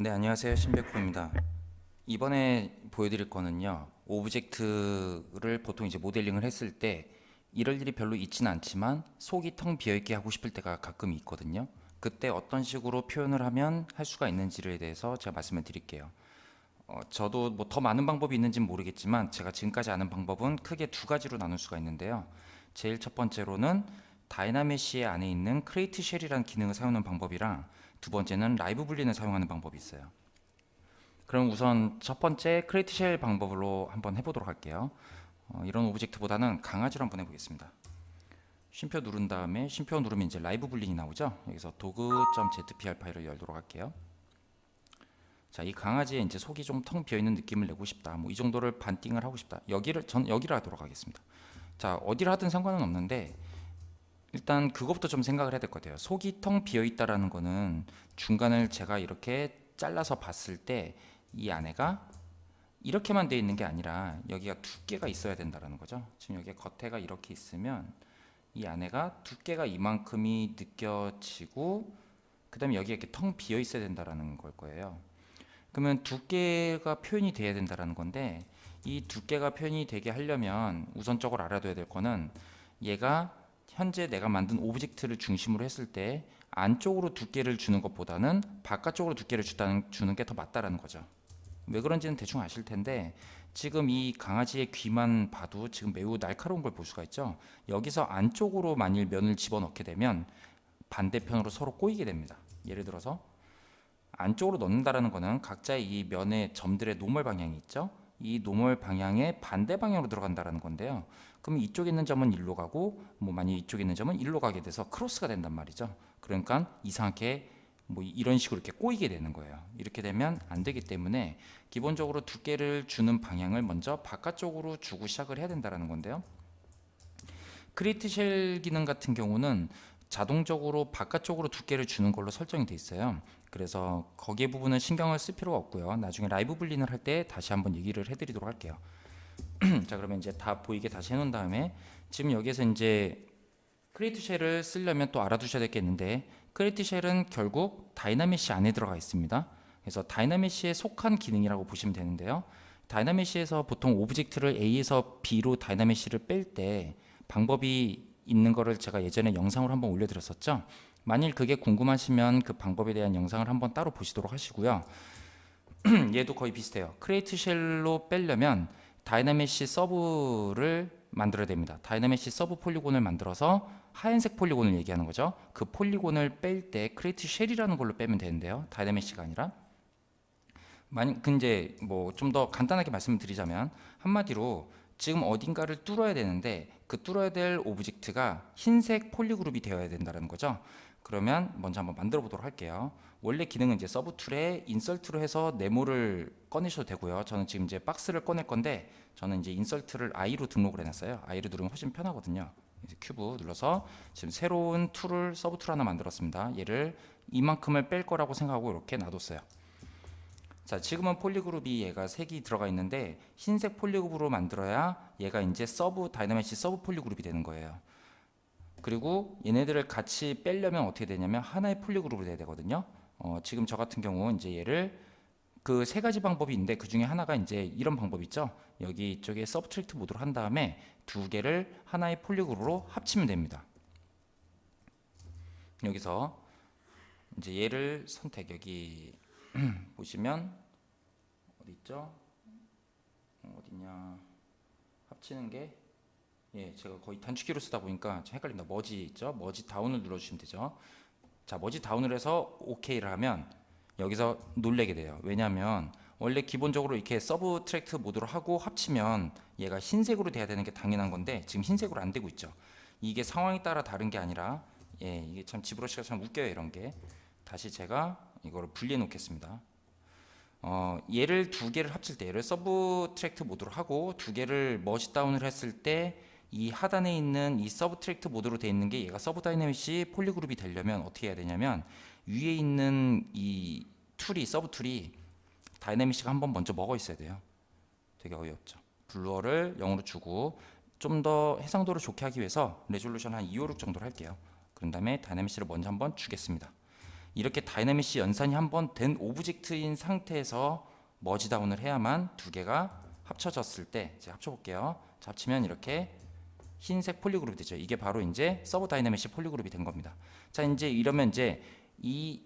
네, 안녕하세요. 신백호입니다. 이번에 보여드릴 거는요, 오브젝트를 보통 이제 모델링을 했을 때 이럴 일이 별로 있지는 않지만 속이 텅 비어있게 하고 싶을 때가 가끔 있거든요. 그때 어떤 식으로 표현을 하면 할 수가 있는지에 대해서 제가 말씀을 드릴게요. 저도 뭐 더 많은 방법이 있는지는 모르겠지만 제가 지금까지 아는 방법은 크게 두 가지로 나눌 수가 있는데요. 제일 첫 번째로는 다이나메시의 안에 있는 크레이트 쉘이라는 기능을 사용하는 방법이랑 두 번째는 라이브 불린을 사용하는 방법이 있어요. 그럼 우선 첫 번째 크레이트 쉘 방법으로 한번 해보도록 할게요. 이런 오브젝트보다는 강아지로 한번 해보겠습니다. 쉼표 누른 다음에 쉼표 누르면 이제 라이브 불린이 나오죠. 여기서 도그.zpr 파일을 열도록 할게요. 자, 이 강아지의 이제 속이 좀 텅 비어 있는 느낌을 내고 싶다. 뭐 이 정도를 반띵을 하고 싶다. 전 여기를 하도록 하겠습니다. 자, 어디를 하든 상관은 없는데 일단 그것부터 좀 생각을 해야 될 것 같아요. 속이 텅 비어 있다라는 거는 중간을 제가 이렇게 잘라서 봤을 때 이 안에가 이렇게만 되어 있는 게 아니라 여기가 두께가 있어야 된다라는 거죠. 지금 여기 겉에가 이렇게 있으면 이 안에가 두께가 이만큼이 느껴지고 그다음에 여기가 이렇게 텅 비어 있어야 된다라는 걸 거예요. 그러면 두께가 표현이 돼야 된다라는 건데 이 두께가 표현이 되게 하려면 우선적으로 알아둬야 될 거는 얘가 현재 내가 만든 오브젝트를 중심으로 했을 때 안쪽으로 두께를 주는 것보다는 바깥쪽으로 두께를 주는 게 더 맞다라는 거죠. 왜 그런지는 대충 아실 텐데 지금 이 강아지의 귀만 봐도 지금 매우 날카로운 걸 볼 수가 있죠. 여기서 안쪽으로 만일 면을 집어넣게 되면 반대편으로 서로 꼬이게 됩니다. 예를 들어서 안쪽으로 넣는다라는 거는 각자의 이 면의 점들의 노멀 방향이 있죠. 이 노멀 방향의 반대 방향으로 들어간다라는 건데요. 그럼 이쪽에 있는 점은 일로 가고 뭐 만약 이쪽에 있는 점은 일로 가게 돼서 크로스가 된단 말이죠. 그러니까 이상하게 뭐 이런 식으로 이렇게 꼬이게 되는 거예요. 이렇게 되면 안 되기 때문에 기본적으로 두께를 주는 방향을 먼저 바깥쪽으로 주고 시작을 해야 된다라는 건데요. 크리에이트 쉘 기능 같은 경우는 자동적으로 바깥쪽으로 두께를 주는 걸로 설정이 돼 있어요. 그래서 거기에 부분은 신경을 쓸 필요가 없고요. 나중에 라이브 분린을 할 때 다시 한번 얘기를 해드리도록 할게요. 자, 그러면 이제 다 보이게 다시 해놓은 다음에 지금 여기서 이제 크리에이트 쉘을 쓰려면 또 알아두셔야 될 게 있는데 크리에이트 쉘은 결국 다이나메시 안에 들어가 있습니다. 그래서 다이나메시에 속한 기능이라고 보시면 되는데요. 다이나메시에서 보통 오브젝트를 A에서 B로 다이나메시를 뺄 때 방법이 있는 거를 제가 예전에 영상으로 한번 올려드렸었죠. 만일 그게 궁금하시면 그 방법에 대한 영상을 한번 따로 보시도록 하시고요. 얘도 거의 비슷해요. 크리에이트 쉘로 빼려면 다이나메시 서브를 만들어야 됩니다. 다이나메시 서브 폴리곤을 만들어서 하얀색 폴리곤을 얘기하는 거죠. 그 폴리곤을 뺄 때 크리에이트 쉘이라는 걸로 빼면 되는데요. 다이나메시가 아니라. 근데 뭐 좀 더 간단하게 말씀드리자면 한마디로 지금 어딘가를 뚫어야 되는데 그 뚫어야 될 오브젝트가 흰색 폴리그룹이 되어야 된다는 거죠. 그러면 먼저 한번 만들어 보도록 할게요. 원래 기능은 이제 서브 툴에 인설트로 해서 네모를 꺼내셔도 되고요. 저는 지금 이제 박스를 꺼낼 건데 저는 이제 인설트를 I로 등록을 해놨어요. I로 누르면 훨씬 편하거든요. 이제 큐브 눌러서 지금 새로운 툴을 서브 툴 하나 만들었습니다. 얘를 이만큼을 뺄 거라고 생각하고 이렇게 놔뒀어요. 자, 지금은 폴리그룹이 얘가 색이 들어가 있는데 흰색 폴리그룹으로 만들어야 얘가 이제 서브 다이나메시 서브 폴리그룹이 되는 거예요. 그리고 얘네들을 같이 빼려면 어떻게 되냐면 하나의 폴리그룹으로 돼야 되거든요. 지금 저 같은 경우 이제 얘를 그 세 가지 방법이 있는데 그 중에 하나가 이제 이런 방법 있죠. 여기 이쪽에 서브트랙트 모드로 한 다음에 두 개를 하나의 폴리그룹으로 합치면 됩니다. 여기서 이제 얘를 선택 여기 보시면 어디 있죠? 어디냐? 합치는 게 예, 제가 거의 단축키로 쓰다 보니까 좀 헷갈린다. 머지 있죠? 머지 다운을 눌러주시면 되죠. 자, 머지 다운을 해서 OK를 하면 여기서 놀래게 돼요. 왜냐하면 원래 기본적으로 이렇게 서브 트랙트 모드로 하고 합치면 얘가 흰색으로 돼야 되는 게 당연한 건데 지금 흰색으로 안 되고 있죠. 이게 상황에 따라 다른 게 아니라 예, 이게 참 지브러시가 참 웃겨요. 이런 게 다시 제가 이거를 분리해 놓겠습니다. 얘를 두 개를 합칠 때 얘를 서브 트랙트 모드로 하고 두 개를 머지 다운을 했을 때 이 하단에 있는 이 서브 트랙트 모드로 되어 있는 게 얘가 서브 다이내믹시 폴리그룹이 되려면 어떻게 해야 되냐면 위에 있는 이 툴이 서브 툴이 다이내믹시가 한번 먼저 먹어 있어야 돼요. 되게 어이없죠. 블루어를 0으로 주고 좀 더 해상도를 좋게 하기 위해서 레졸루션 한 256 정도로 할게요. 그런 다음에 다이내믹시를 먼저 한번 주겠습니다. 이렇게 다이나믹시 연산이 한번 된 오브젝트인 상태에서 머지다운을 해야만 두 개가 합쳐졌을 때, 제가 합쳐볼게요. 자, 합치면 이렇게 흰색 폴리그룹이 되죠. 이게 바로 이제 서브 다이나믹시 폴리그룹이 된 겁니다. 자, 이제 이러면 이제 이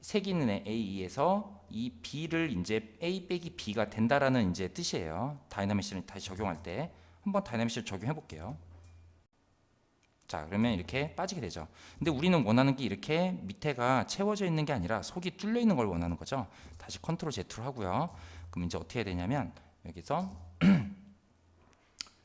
색이 있는 A에서 이 B를 이제 A 빼기 B가 된다라는 이제 뜻이에요. 다이나믹시를 다시 적용할 때 한번 다이나믹시를 적용해 볼게요. 자, 그러면 이렇게 빠지게 되죠. 근데 우리는 원하는 게 이렇게 밑에가 채워져 있는 게 아니라 속이 뚫려 있는 걸 원하는 거죠. 다시 컨트롤 Z로 하고요. 그럼 이제 어떻게 해야 되냐면 여기서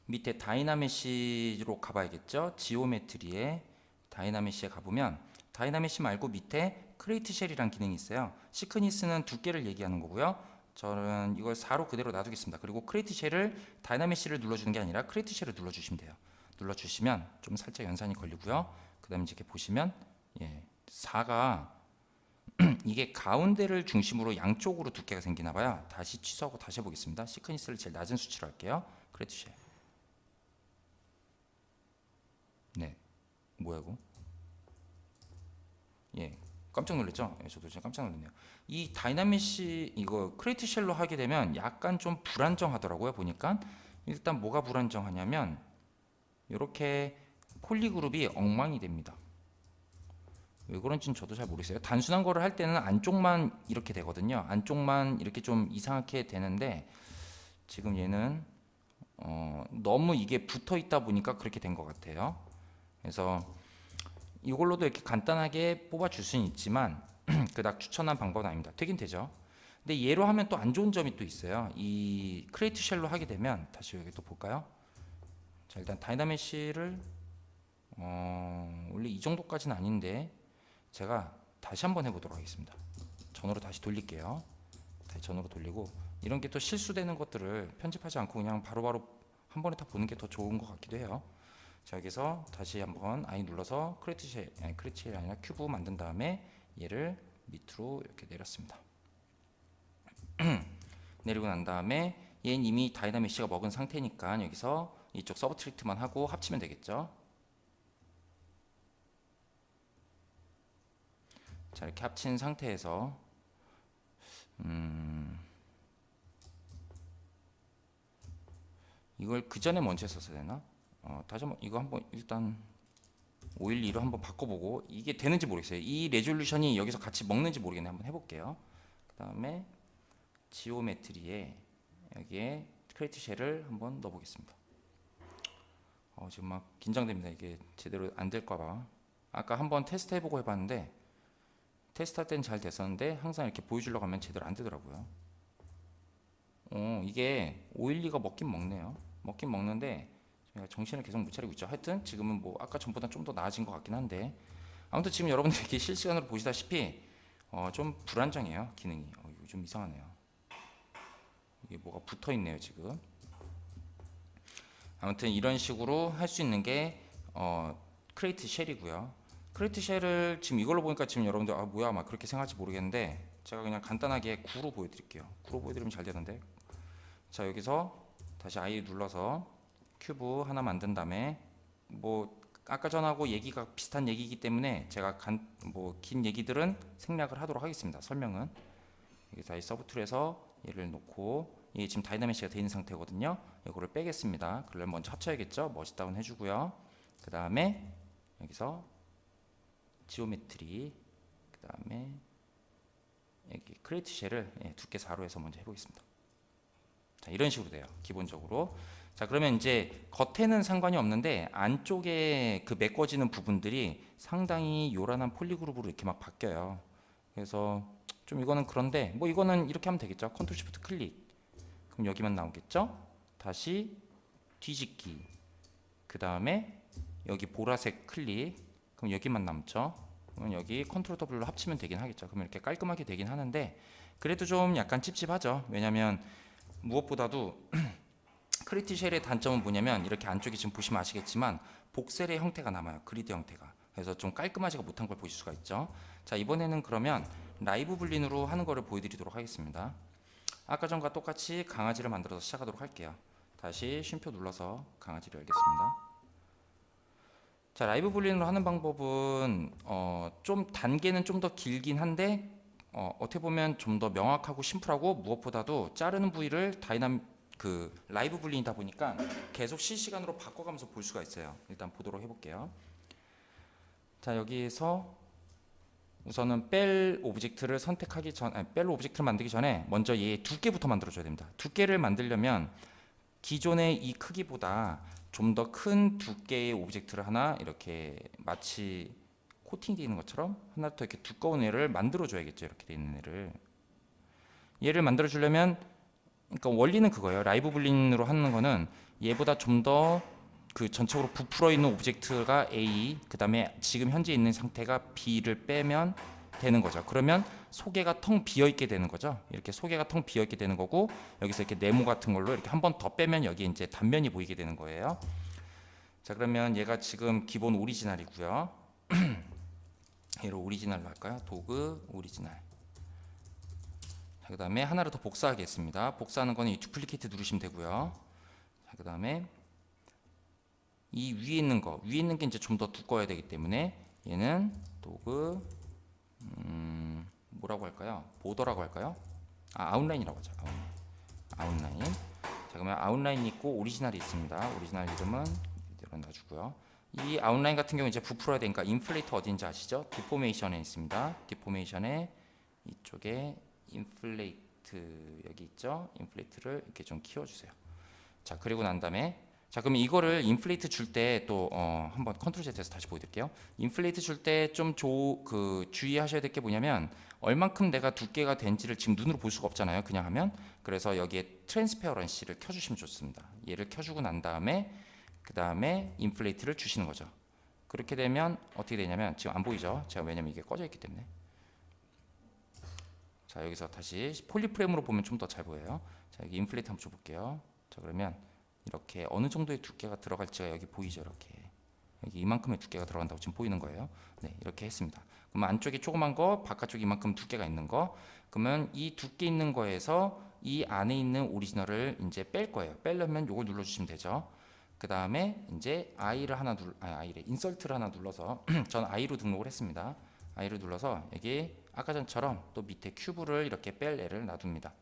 밑에 다이나메시로 가봐야겠죠. 지오메트리에 다이나메시에 가보면 다이나메시 말고 밑에 크레이트 쉘이라는 기능이 있어요. 시크니스는 두께를 얘기하는 거고요. 저는 이걸 4로 그대로 놔두겠습니다. 그리고 크레이트 쉘을 다이나메시를 눌러주는 게 아니라 크레이트 쉘을 눌러주시면 돼요. 눌러주시면 좀 살짝 연산이 걸리고요. 그 다음에 이렇게 보시면 4가 이게 가운데를 중심으로 양쪽으로 두께가 생기나 봐요. 다시 취소하고 다시 해보겠습니다. 시크니스를 제일 낮은 수치로 할게요. 크레이트 쉘. 네, 뭐야 이거? 깜짝 놀랐죠? 저도 진짜 깜짝 놀랐네요. 이 다이나믹시 이거 크레이트 쉘로 하게 되면 약간 좀 불안정하더라고요. 보니까 일단 뭐가 불안정하냐면 이렇게 폴리그룹이 엉망이 됩니다. 왜 그런지는 저도 잘 모르겠어요. 단순한 거를 할 때는 안쪽만 이렇게 되거든요. 안쪽만 이렇게 좀 이상하게 되는데 지금 얘는 너무 이게 붙어 있다 보니까 그렇게 된 것 같아요. 그래서 이걸로도 이렇게 간단하게 뽑아줄 수는 있지만 그닥 추천한 방법은 아닙니다. 되긴 되죠. 근데 얘로 하면 또 안 좋은 점이 또 있어요. 이 크레이트 쉘로 하게 되면 다시 여기 또 볼까요? 자, 일단 다이나메시를 원래 이 정도까지는 아닌데 제가 다시 한번 해보도록 하겠습니다. 전으로 다시 돌릴게요. 다시 전으로 돌리고 이런 게 또 실수되는 것들을 편집하지 않고 그냥 바로바로 한 번에 다 보는 게 더 좋은 것 같기도 해요. 자, 여기서 다시 한번 I 눌러서 크레이트 쉘이 아니라 큐브 만든 다음에 얘를 밑으로 이렇게 내렸습니다. 내리고 난 다음에 얘는 이미 다이나믹시가 먹은 상태니까 여기서 이쪽 서브트랙트만 하고 합치면 되겠죠. 자, 이렇게 합친 상태에서 이걸 그 전에 먼저 했었어야 되나? 다시 한번 이거 한번 일단 512로 한번 바꿔보고 이게 되는지 모르겠어요. 이 레졸루션이 여기서 같이 먹는지 모르겠네. 한번 해볼게요. 그 다음에 지오메트리에 여기에 크레이트 쉘을 한번 넣어보겠습니다. 지금 막 긴장됩니다. 이게 제대로 안 될까봐. 아까 한번 테스트 해보고 해봤는데 테스트할 때는 잘 됐었는데 항상 이렇게 보여주려고 하면 제대로 안 되더라고요. 이게 512가 먹긴 먹네요. 먹긴 먹는데 제가 정신을 계속 못 차리고 있죠. 하여튼 지금은 뭐 아까 전보다 좀 더 나아진 것 같긴 한데 아무튼 지금 여러분들이 이렇게 실시간으로 보시다시피 좀 불안정해요. 기능이 이거 좀 이상하네요. 이게 뭐가 붙어 있네요 지금. 아무튼 이런 식으로 할 수 있는 게 크레이트 쉘이고요. 크레이트 쉘을 지금 이걸로 보니까 지금 여러분들 뭐야 막 그렇게 생각할지 모르겠는데 제가 그냥 간단하게 구로 보여드릴게요. 구로 보여드리면 잘 되는데 자, 여기서 다시 I 눌러서 큐브 하나 만든 다음에 뭐 아까 전하고 얘기가 비슷한 얘기이기 때문에 제가 긴 얘기들은 생략을 하도록 하겠습니다. 설명은 여기 다시 서브툴에서 얘를 놓고 이게 지금 다이나믹시가 되어 있는 상태거든요. 이거를 빼겠습니다. 그러면 먼저 합쳐야겠죠. 머지다운 해주고요. 그 다음에 여기서 지오메트리 그 다음에 여기 크레이트 쉘을 두께 4로 해서 먼저 해보겠습니다. 자, 이런 식으로 돼요. 기본적으로. 자, 그러면 이제 겉에는 상관이 없는데 안쪽에 그 메꿔지는 부분들이 상당히 요란한 폴리그룹으로 이렇게 막 바뀌어요. 그래서 좀 이거는 그런데 뭐 이거는 이렇게 하면 되겠죠. 컨트롤 시프트 클릭. 그럼 여기만 나오겠죠. 다시 뒤집기. 그 다음에 여기 보라색 클릭. 그럼 여기만 남죠. 그럼 여기 컨트롤 W로 합치면 되긴 하겠죠. 그러면 이렇게 깔끔하게 되긴 하는데 그래도 좀 약간 찝찝하죠. 왜냐면 무엇보다도 크레이트 쉘의 단점은 뭐냐면 이렇게 안쪽에 지금 보시면 아시겠지만 복셀의 형태가 남아요. 그리드 형태가. 그래서 좀 깔끔하지가 못한 걸 보실 수가 있죠. 자, 이번에는 그러면 라이브 불린으로 하는 거를 보여드리도록 하겠습니다. 아까 전과 똑같이 강아지를 만들어서 시작하도록 할게요. 다시 쉼표 눌러서 강아지를 열겠습니다. 자, 라이브 불린으로 하는 방법은 좀 단계는 좀 더 길긴 한데 어떻게 보면 좀 더 명확하고 심플하고 무엇보다도 자르는 부위를 그 라이브 불린이다 보니까 계속 실시간으로 바꿔가면서 볼 수가 있어요. 일단 보도록 해볼게요. 자, 여기에서 우선은 뺄 오브젝트를 선택하기 전, 아니, 뺄 오브젝트를 만들기 전에 먼저 얘 두께부터 만들어줘야 됩니다. 두께를 만들려면 기존의 이 크기보다 좀 더 큰 두께의 오브젝트를 하나 이렇게 마치 코팅되어 있는 것처럼 하나 더 이렇게 두꺼운 애를 만들어줘야겠죠. 이렇게 되어 있는 애를. 얘를 만들어주려면, 그러니까 원리는 그거예요. 라이브 불린으로 하는 거는 얘보다 좀 더 그 전체적으로 부풀어 있는 오브젝트가 A, 그 다음에 지금 현재 있는 상태가 B를 빼면 되는 거죠. 그러면 소개가 텅 비어 있게 되는 거죠. 이렇게 소개가 텅 비어 있게 되는 거고, 여기서 이렇게 네모 같은 걸로 이렇게 한 번 더 빼면 여기 이제 단면이 보이게 되는 거예요. 자, 그러면 얘가 지금 기본 오리지널이고요. 얘를 오리지널로 할까요? 도구 오리지널. 자, 그 다음에 하나를 더 복사하겠습니다. 복사하는 거는 이 두플리케이트 누르시면 되고요. 자, 그 다음에 이 위에 있는 게 이제 좀 더 두꺼워야 되기 때문에 얘는 도구 뭐라고 할까요? 보더라고 할까요? 아웃라인이라고 하죠. 아웃라인. 자, 그러면 아웃라인이 있고 오리지널이 있습니다. 오리지널 이름은 이대로 놔주고요. 이 아웃라인 같은 경우 이제 부풀어야 되니까 인플레이트 어딘지 아시죠? 디포메이션에 있습니다. 디포메이션에 이쪽에 인플레이트 여기 있죠? 인플레이트를 이렇게 좀 키워주세요. 자, 그리고 난 다음에 자, 그럼 이거를 인플레이트 줄 때 또 한번 컨트롤 Z에서 다시 보여드릴게요. 인플레이트 줄 때 좀 주의하셔야 될 게 뭐냐면 얼만큼 내가 두께가 된지를 지금 눈으로 볼 수가 없잖아요. 그냥 하면. 그래서 여기에 트랜스페어런시를 켜주시면 좋습니다. 얘를 켜주고 난 다음에 그 다음에 인플레이트를 주시는 거죠. 그렇게 되면 어떻게 되냐면 지금 안 보이죠? 제가 왜냐면 이게 꺼져 있기 때문에. 자, 여기서 다시 폴리프레임으로 보면 좀 더 잘 보여요. 자, 여기 인플레이트 한번 줘볼게요. 자, 그러면 이렇게 어느 정도의 두께가 들어갈지가 여기 보이죠. 이렇게 여기 이만큼의 두께가 들어간다고 지금 보이는 거예요. 네, 이렇게 했습니다. 그러면 안쪽에 조그만 거, 바깥쪽에 이만큼 두께가 있는 거, 그러면 이 두께 있는 거에서 이 안에 있는 오리지널을 이제 뺄 거예요. 빼려면 이걸 눌러주시면 되죠. 그 다음에 이제 인설트를 하나 눌러서 전 I로 등록을 했습니다. I를 눌러서 여기 아까 전처럼 또 밑에 큐브를 이렇게 뺄 애를 놔둡니다.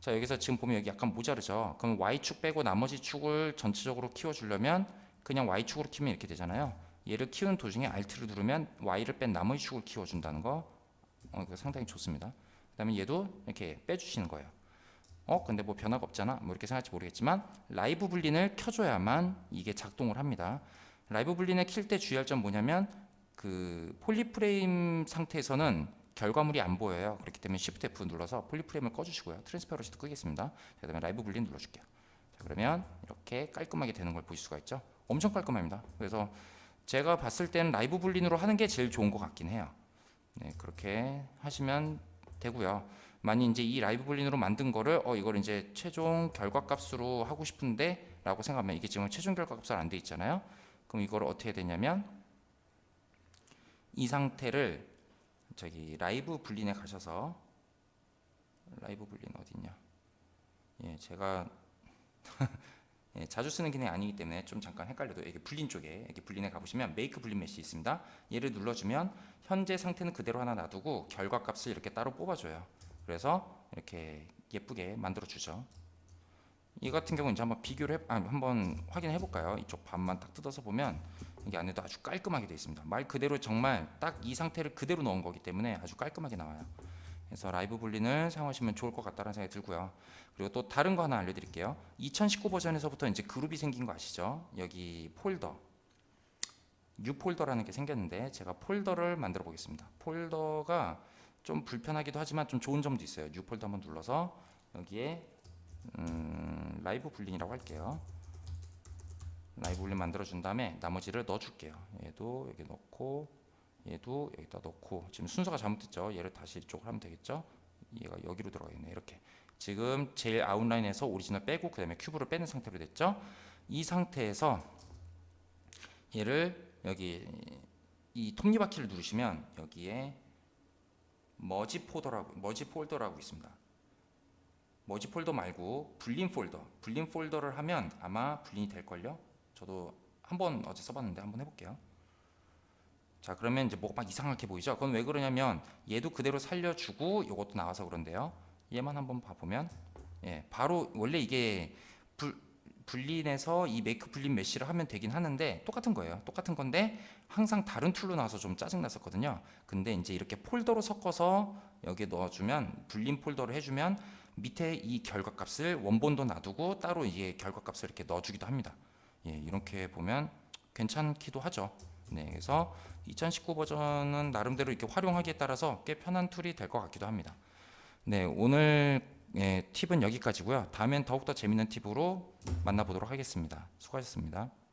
자, 여기서 지금 보면 여기 약간 모자르죠. 그럼 Y축 빼고 나머지 축을 전체적으로 키워주려면 그냥 Y축으로 키우면 이렇게 되잖아요. 얘를 키우는 도중에 Alt를 누르면 Y를 뺀 나머지 축을 키워준다는 거 상당히 좋습니다. 그 다음에 얘도 이렇게 빼주시는 거예요. 근데 뭐 변화가 없잖아. 뭐 이렇게 생각할지 모르겠지만 라이브 불린을 켜줘야만 이게 작동을 합니다. 라이브 불린을 킬 때 주의할 점 뭐냐면 그 폴리프레임 상태에서는 결과물이 안 보여요. 그렇기 때문에 Shift F 눌러서 폴리프레임을 꺼주시고요. 트랜스페어런시도 끄겠습니다. 그 다음에 라이브 불린 눌러줄게요. 자, 그러면 이렇게 깔끔하게 되는 걸 보실 수가 있죠. 엄청 깔끔합니다. 그래서 제가 봤을 때는 라이브 불린으로 하는 게 제일 좋은 것 같긴 해요. 네, 그렇게 하시면 되고요. 만약 이제 이 라이브 불린으로 만든 거를 이걸 이제 최종 결과값으로 하고 싶은데 라고 생각하면 이게 지금 최종 결과값으로 안 돼 있잖아요. 그럼 이거를 어떻게 해야 되냐면 이 상태를 저기 라이브 불린에 가셔서 라이브 불린 어딨냐? 예, 제가 예, 자주 쓰는 기능이 아니기 때문에 좀 잠깐 헷갈려도 여기 불린 쪽에 여기 불린에 가보시면 메이크 불린 메시 있습니다. 얘를 눌러주면 현재 상태는 그대로 하나 놔두고 결과값을 이렇게 따로 뽑아줘요. 그래서 이렇게 예쁘게 만들어주죠. 이 같은 경우는 이제 한번 한번 확인해 볼까요? 이쪽 반만 딱 뜯어서 보면 이게 안에도 아주 깔끔하게 되어 있습니다. 말 그대로 정말 딱 이 상태를 그대로 넣은 거기 때문에 아주 깔끔하게 나와요. 그래서 라이브 불린을 사용하시면 좋을 것 같다는 생각이 들고요. 그리고 또 다른 거 하나 알려드릴게요. 2019 버전에서부터 이제 그룹이 생긴 거 아시죠? 여기 폴더, 뉴 폴더라는 게 생겼는데 제가 폴더를 만들어 보겠습니다. 폴더가 좀 불편하기도 하지만 좀 좋은 점도 있어요. 뉴 폴더 한번 눌러서 여기에 라이브 불린이라고 할게요. 라이브 불린 만들어준 다음에 나머지를 넣어줄게요. 얘도 여기 넣고 얘도 여기다 넣고 지금 순서가 잘못됐죠. 얘를 다시 이쪽으로 하면 되겠죠. 얘가 여기로 들어가겠네. 이렇게 지금 제일 아웃라인에서 오리지널 빼고 그 다음에 큐브를 빼는 상태로 됐죠. 이 상태에서 얘를 여기 이 톱니바퀴를 누르시면 여기에 머지 폴더라고 있습니다. 머지 폴더 말고 불린 폴더를 하면 아마 불린이 될걸요. 저도 한번 어제 써봤는데 한번 해볼게요. 자, 그러면 이제 뭐가 막 이상하게 보이죠? 그건 왜 그러냐면 얘도 그대로 살려주고 요것도 나와서 그런데요. 얘만 한번 봐보면 예, 바로 원래 이게 불린해서 이 메이크 불린 메쉬를 하면 되긴 하는데 똑같은 거예요. 똑같은 건데 항상 다른 툴로 나와서 좀 짜증 났었거든요. 근데 이제 이렇게 폴더로 섞어서 여기에 넣어주면 불린 폴더로 해주면 밑에 이 결과값을 원본도 놔두고 따로 이게 결과값을 이렇게 넣어주기도 합니다. 예, 이렇게 보면 괜찮기도 하죠. 네, 그래서 2019 버전은 나름대로 이렇게 활용하기에 따라서 꽤 편한 툴이 될 것 같기도 합니다. 네, 오늘 팁은 여기까지고요. 다음엔 더욱더 재밌는 팁으로 만나보도록 하겠습니다. 수고하셨습니다.